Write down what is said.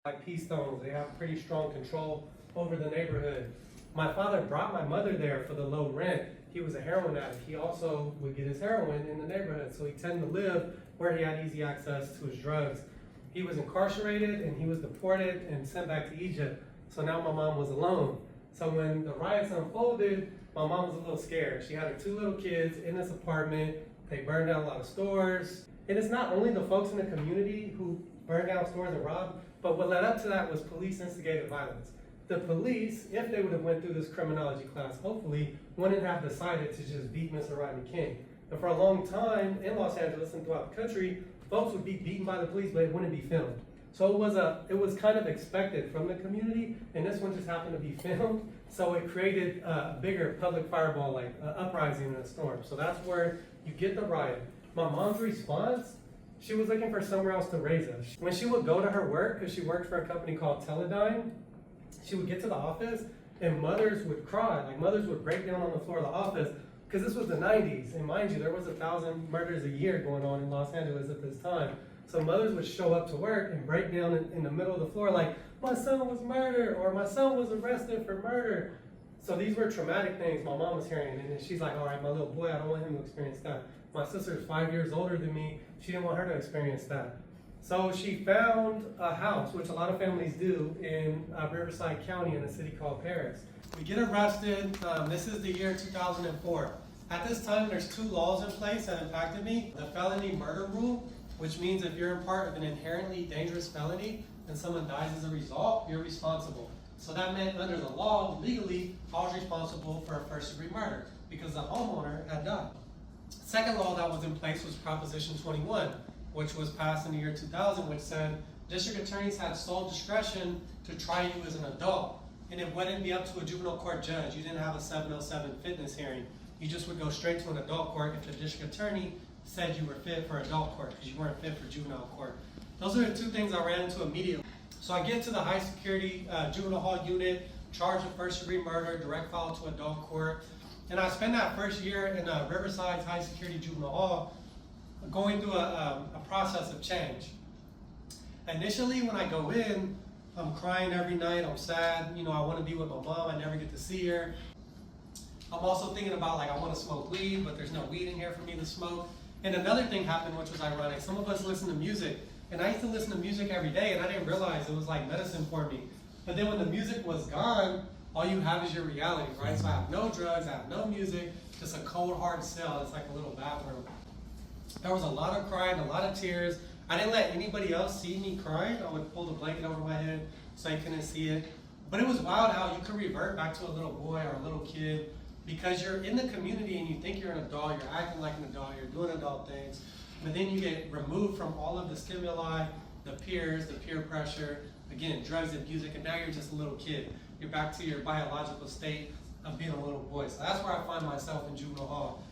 like peace zones. They have pretty strong control over the neighborhood. My father brought my mother there for the low rent. He was a heroin addict. He also would get his heroin in the neighborhood, so he tended to live where he had easy access to his drugs. He was incarcerated and he was deported and sent back to Egypt. So now my mom was alone. So when the riots unfolded, my mom was a little scared. She had her 2 little kids in this apartment. They burned down a lot of stores. And it's not only the folks in the community who burned down stores and robbed, but what led up to that was police instigated violence. The police, if they would have went through this criminology class, hopefully wouldn't have decided to just beat Mr. Rodney King. And for a long time in Los Angeles and throughout the country, folks would be beaten by the police, but it wouldn't be filmed. So it was kind of expected from the community, and this one just happened to be filmed. So it created a bigger public fireball, like an uprising and a storm. So that's where you get the riot. My mom's response, she was looking for somewhere else to raise us. When she would go to her work, because she worked for a company called Teledyne, she would get to the office and mothers would cry. Like mothers would break down on the floor of the office, because this was the 90s. And mind you, there was 1,000 murders a year going on in Los Angeles at this time. So mothers would show up to work and break down in the middle of the floor like, my son was murdered, or my son was arrested for murder. So these were traumatic things my mom was hearing, and then she's like, all right, my little boy, I don't want him to experience that. My sister's 5 years older than me, she didn't want her to experience that. So she found a house, which a lot of families do, in Riverside County in a city called Paris. We get arrested, this is the year 2004. At this time, there's 2 laws in place that impacted me. The felony murder rule, which means if you're a part of an inherently dangerous felony and someone dies as a result, you're responsible. So that meant under the law, legally, I was responsible for a first-degree murder because the homeowner had died. Second law that was in place was Proposition 21, which was passed in the year 2000, which said district attorneys had sole discretion to try you as an adult, and it wouldn't be up to a juvenile court judge. You didn't have a 707 fitness hearing. You just would go straight to an adult court if the district attorney said you were fit for adult court because you weren't fit for juvenile court. Those are the 2 things I ran into immediately. So I get to the high security juvenile hall unit, charged with first degree murder, direct file to adult court. And I spent that first year in Riverside's high security juvenile hall going through a process of change. Initially, when I go in, I'm crying every night, I'm sad, I want to be with my mom, I never get to see her. I'm also thinking about I want to smoke weed, but there's no weed in here for me to smoke. And another thing happened, which was ironic. Some of us listen to music, and I used to listen to music every day, and I didn't realize it was like medicine for me. But then when the music was gone, all you have is your reality, right? So I have no drugs, I have no music, just a cold, hard cell. It's like a little bathroom. There was a lot of crying, a lot of tears. I didn't let anybody else see me crying. I would pull the blanket over my head so I couldn't see it. But it was wild how you could revert back to a little boy or a little kid because you're in the community and you think you're an adult, you're acting like an adult, you're doing adult things, but then you get removed from all of the stimuli, the peers, the peer pressure, again, drugs and music, and now you're just a little kid. You're back to your biological state of being a little boy. So that's where I find myself in juvenile hall.